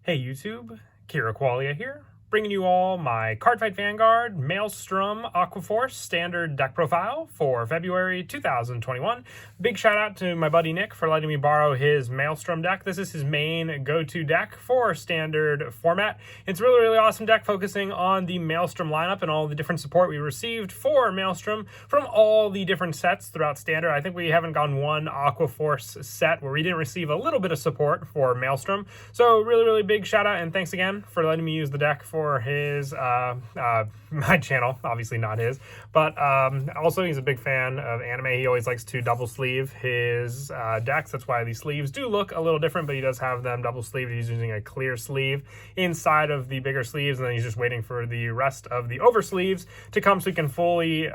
Hey YouTube, Kira Qualia here, bringing you all my Cardfight Vanguard Maelstrom Aqua standard deck profile for February 2021. Big shout out to my buddy Nick for letting me borrow his Maelstrom deck. This is his main go-to deck for standard format. It's a really awesome deck focusing on the Maelstrom lineup and all the different support we received for Maelstrom from all the different sets throughout standard. I think we haven't gotten one Aqua Force set where we didn't receive a little bit of support for Maelstrom. So really big shout out and thanks again for letting me use the deck for his my channel, obviously not his, but also he's a big fan of anime. He always likes to double sleeve his decks. That's why these sleeves do look a little different, but he does have them double sleeved. He's using a clear sleeve inside of the bigger sleeves, and then he's just waiting for the rest of the over sleeves to come so he can fully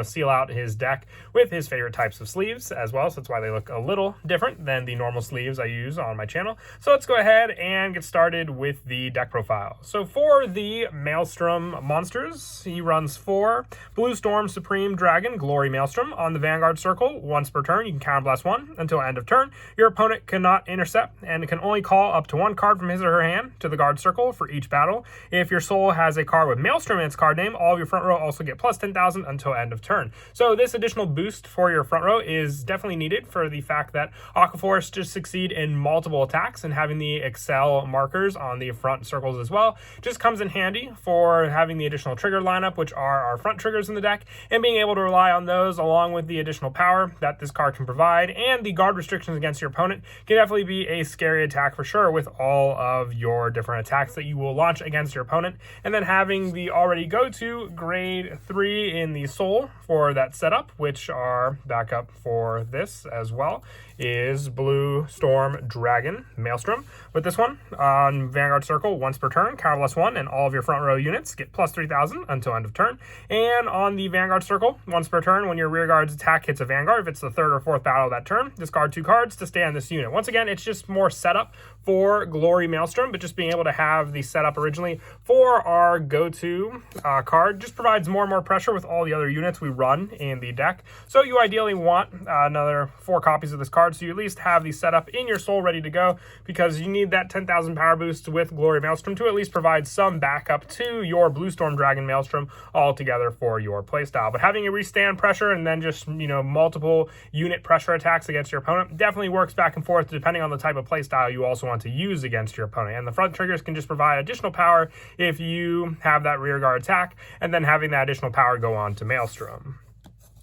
seal out his deck with his favorite types of sleeves as well. So that's why they look a little different than the normal sleeves I use on my channel. So let's go ahead and get started with the deck profile. So for the Maelstrom monsters, he runs 4 Blue Storm Supreme Dragon Glory Maelstrom on the Vanguard Circle. Once per turn, you can counterblast 1 until end of turn. Your opponent cannot intercept and can only call up to 1 card from his or her hand to the guard circle for each battle. If your soul has a card with Maelstrom in its card name, all of your front row also get plus 10,000 until end of turn. So this additional boost for your front row is definitely needed for the fact that Aqua Force just succeed in multiple attacks, and having the Excel markers on the front circles as well just comes in handy for having the additional trigger lineup, which are our front triggers in the deck, and being able to rely on those along with the additional power that this card can provide. And the guard restrictions against your opponent can definitely be a scary attack for sure with all of your different attacks that you will launch against your opponent. And then having the already go-to grade 3 in the soul for that setup, which are backup for this as well, is Blue Storm Dragon Maelstrom. With this one, on Vanguard Circle, once per turn, counterblast 1, and all of your front row units get plus 3,000 until end of turn. And on the Vanguard Circle, once per turn, when your rear guard's attack hits a Vanguard, if it's the 3rd or 4th battle of that turn, discard 2 cards to stay on this unit. Once again, it's just more setup for Glory Maelstrom, but just being able to have the setup originally for our go-to card just provides more and more pressure with all the other units we run in the deck. So you ideally want another 4 copies of this card, so you at least have the setup in your soul ready to go, because you need that 10,000 power boost with Glory Maelstrom to at least provide some backup to your Blue Storm Dragon Maelstrom all together for your playstyle. But having a restand pressure and then just, multiple unit pressure attacks against your opponent definitely works back and forth depending on the type of playstyle you also want to use against your opponent. And the front triggers can just provide additional power if you have that rear guard attack, and then having that additional power go on to Maelstrom.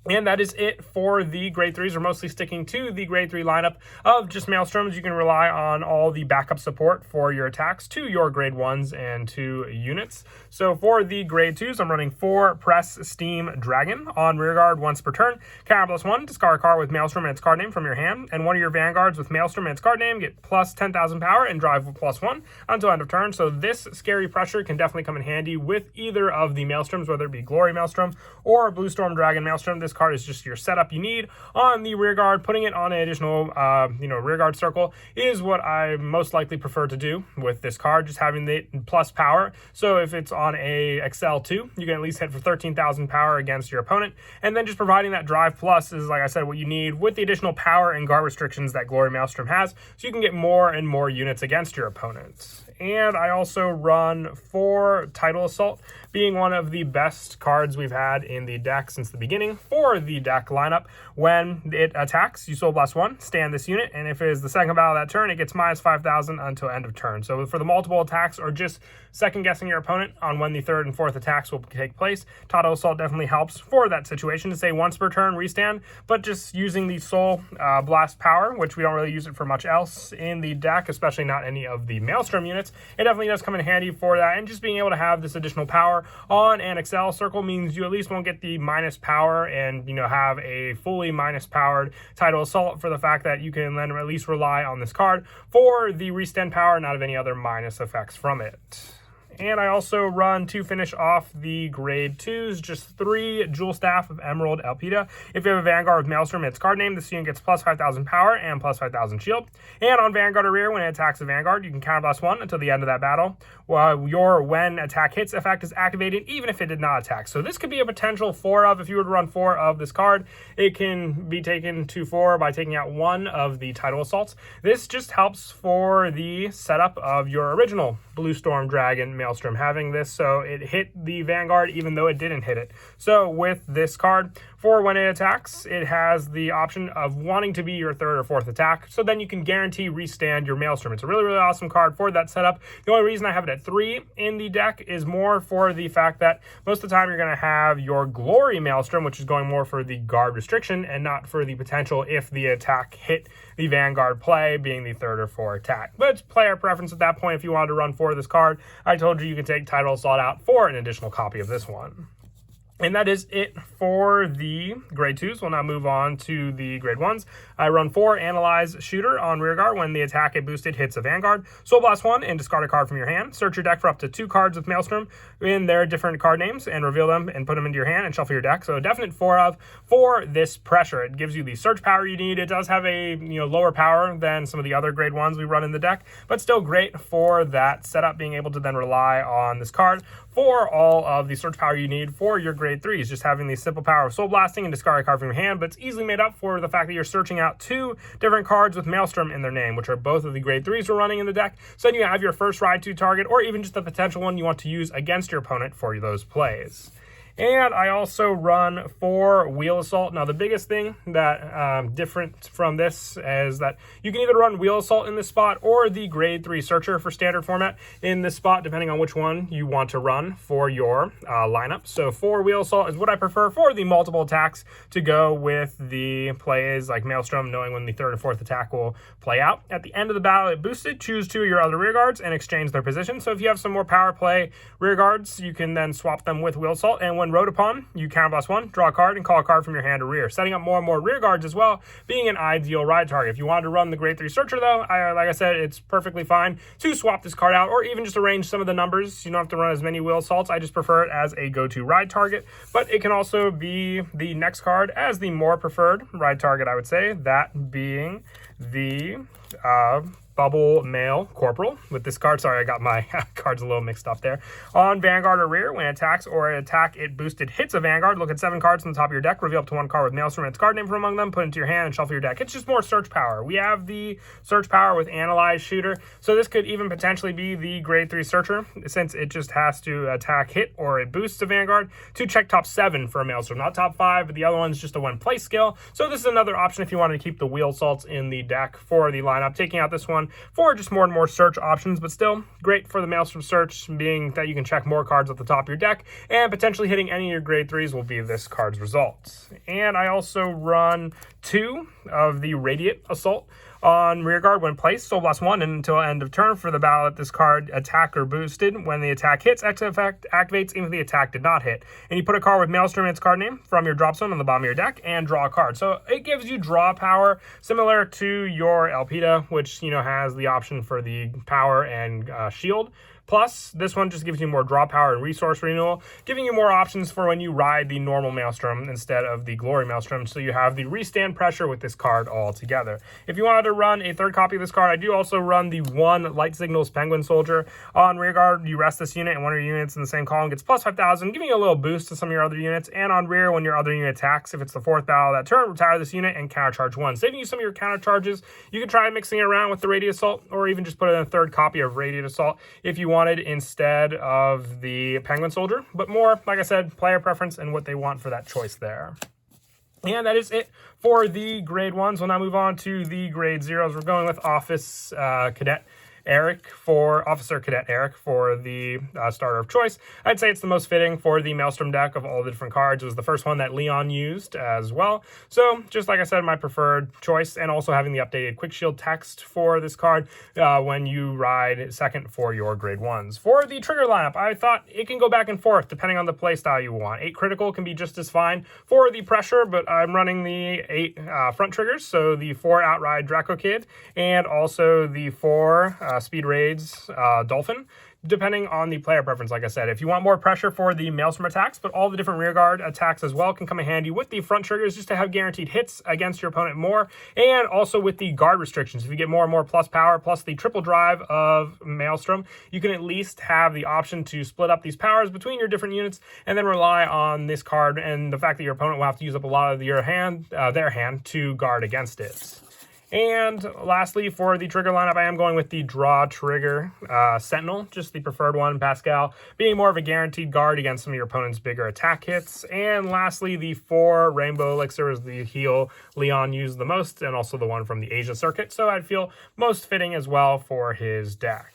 And that is it for the grade 3s. We're mostly sticking to the grade 3 lineup of just Maelstroms. You can rely on all the backup support for your attacks to your grade 1s and 2 units. So for the grade 2s, I'm running 4 Press Steam Dragon on rearguard once per turn. Counterblast 1, discard a card with Maelstrom and its card name from your hand, and one of your Vanguards with Maelstrom and its card name get plus 10,000 power and drive with plus 1 until end of turn. So this scary pressure can definitely come in handy with either of the Maelstroms, whether it be Glory Maelstrom or Blue Storm Dragon Maelstrom. This card is just your setup you need on the rear guard. Putting it on an additional rear guard circle is what I most likely prefer to do with this card, just having the plus power. So if it's on a Excel 2, you can at least hit for 13,000 power against your opponent, and then just providing that drive plus is, like I said, what you need with the additional power and guard restrictions that Glory Maelstrom has, so you can get more and more units against your opponent. And I also run 4 Tidal Assault, being one of the best cards we've had in the deck since the beginning for the deck lineup. When it attacks, you Soul Blast 1, stand this unit, and if it is the second battle of that turn, it gets minus 5,000 until end of turn. So for the multiple attacks or just second guessing your opponent on when the 3rd and 4th attacks will take place, Tidal Assault definitely helps for that situation to say once per turn restand, but just using the Soul Blast power, which we don't really use it for much else in the deck, especially not any of the Maelstrom units. It definitely does come in handy for that, and just being able to have this additional power on an Excel circle means you at least won't get the minus power and have a fully minus powered Tidal Assault, for the fact that you can then at least rely on this card for the restand power and not have any other minus effects from it. And I also run, to finish off the grade 2s, just 3 Jewel Staff of Emerald Alpeda. If you have a Vanguard with Maelstrom, its card name, this unit gets plus 5,000 power and plus 5,000 shield. And on Vanguard or Rear, when it attacks a Vanguard, you can counterblast 1 until the end of that battle. Your when attack hits effect is activated, even if it did not attack. So this could be a potential 4 of, if you were to run 4 of this card, it can be taken to 4 by taking out 1 of the Tidal Assaults. This just helps for the setup of your original Blue Storm Dragon Maelstrom, having this so it hit the Vanguard even though it didn't hit it. So with this card, for when it attacks, it has the option of wanting to be your 3rd or 4th attack, so then you can guarantee restand your Maelstrom. It's a really, really awesome card for that setup. The only reason I have it at 3 in the deck is more for the fact that most of the time you're going to have your Glory Maelstrom, which is going more for the guard restriction and not for the potential if the attack hit the Vanguard play, being the 3rd or 4th attack. But it's player preference at that point. If you wanted to run 4 of this card, I told you can take Tidal Assault out for an additional copy of this one. And that is it for the grade 2s. We'll now move on to the grade 1s. I run 4 Analyze Shooter on Rearguard. When the attack it boosted hits a Vanguard, Soul Blast 1 and discard a card from your hand. Search your deck for up to 2 cards with Maelstrom in their different card names and reveal them and put them into your hand and shuffle your deck. So a definite 4 of for this pressure. It gives you the search power you need. It does have a lower power than some of the other grade 1s we run in the deck, but still great for that setup, being able to then rely on this card for all of the search power you need for your grade 3s. Just having the simple power of Soul Blasting and discard a card from your hand, but it's easily made up for the fact that you're searching out 2 different cards with Maelstrom in their name, which are both of the grade 3s we're running in the deck. So then you have your first ride to target, or even just a potential one you want to use against your opponent for those plays. And I also run 4 Wheel Assault. Now, the biggest thing that different from this is that you can either run Wheel Assault in this spot or the Grade 3 Searcher for standard format in this spot, depending on which one you want to run for your lineup. So 4 Wheel Assault is what I prefer for the multiple attacks to go with the plays like Maelstrom, knowing when the 3rd or 4th attack will play out. At the end of the battle, it boosted. Choose 2 of your other rear guards and exchange their position. So if you have some more power play rear guards, you can then swap them with Wheel Assault, and when rode upon, you counterblast 1, draw a card, and call a card from your hand to rear, setting up more and more rear guards as well, being an ideal ride target. If you wanted to run the Grade 3 Searcher, though, like I said, it's perfectly fine to swap this card out, or even just arrange some of the numbers. You don't have to run as many Wheel Assaults. I just prefer it as a go-to ride target, but it can also be the next card as the more preferred ride target, I would say, that being the Bubble Mail Corporal. With this card, sorry, I got my cards a little mixed up there. On Vanguard or Rear, when it attacks or an attack it boosted hits a Vanguard, look at 7 cards on the top of your deck, reveal up to 1 card with Maelstrom and its card name from among them, put it into your hand, and shuffle your deck. It's just more search power. We have the search power with Analyze Shooter, so this could even potentially be the Grade 3 Searcher, since it just has to attack hit or it boosts a Vanguard to check top 7 for a Maelstrom, not top 5, but the other one's just a 1-play skill. So this is another option if you wanted to keep the Wheel Assaults in the deck for the lineup, taking out this one for just more and more search options, but still great for the Maelstrom search, being that you can check more cards at the top of your deck, and potentially hitting any of your grade 3s will be this card's results. And I also run 2 of the Radiant Assault. On Rearguard, when placed, Soul Blast 1 until end of turn for the battle that this card attack or boosted. When the attack hits, X effect activates even if the attack did not hit. And you put a card with Maelstrom and its card name from your drop zone on the bottom of your deck and draw a card. So it gives you draw power, similar to your Alpeda, which has the option for the power and shield. Plus, this one just gives you more draw power and resource renewal, giving you more options for when you ride the normal Maelstrom instead of the Glory Maelstrom, so you have the restand pressure with this card all together. If you wanted to run a 3rd copy of this card, I do also run the 1 Light Signals Penguin Soldier. On Rearguard, you rest this unit, and one of your units in the same column gets plus 5,000, giving you a little boost to some of your other units. And on Rear, when your other unit attacks, if it's the 4th battle that turn, retire this unit and countercharge 1, saving you some of your counter charges. You can try mixing it around with the Radiant Assault, or even just put in a 3rd copy of Radiant Assault if you wanted, instead of the Penguin Soldier, but more, like I said, player preference and what they want for that choice there. And that is it for the grade 1s. We'll now move on to the grade 0s. We're going with Officer Cadet Eric for the starter of choice. I'd say it's the most fitting for the Maelstrom deck of all the different cards. It was the first one that Leon used as well. So just like I said, my preferred choice, and also having the updated quick shield text for this card when you ride second for your grade 1s. For the trigger lineup, I thought it can go back and forth depending on the play style you want. 8 critical can be just as fine for the pressure, but I'm running the 8 front triggers, so the 4 Outride Draco Kid and also the 4 speed raids, Dolphin, depending on the player preference. Like I said, if you want more pressure for the Maelstrom attacks, but all the different rearguard attacks as well can come in handy with the front triggers just to have guaranteed hits against your opponent more, and also with the guard restrictions. If you get more and more plus power, plus the triple drive of Maelstrom, you can at least have the option to split up these powers between your different units and then rely on this card and the fact that your opponent will have to use up a lot of your hand, their hand, to guard against it. And lastly, for the trigger lineup, I am going with the draw trigger Sentinel, just the preferred one, Pascal, being more of a guaranteed guard against some of your opponent's bigger attack hits. And lastly, the 4 Rainbow Elixir is the heal Leon used the most, and also the one from the Asia circuit, so I'd feel most fitting as well for his deck.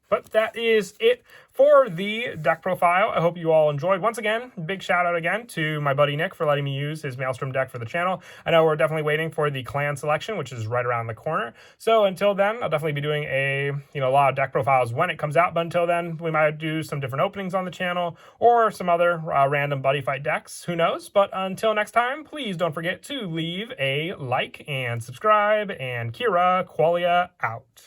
But that is it for the deck profile. I hope you all enjoyed. Once again, big shout out again to my buddy Nick for letting me use his Maelstrom deck for the channel. I know we're definitely waiting for the clan selection, which is right around the corner. So until then, I'll definitely be doing a lot of deck profiles when it comes out. But until then, we might do some different openings on the channel or some other random buddy fight decks. Who knows? But until next time, please don't forget to leave a like and subscribe. And Kira Qualia out.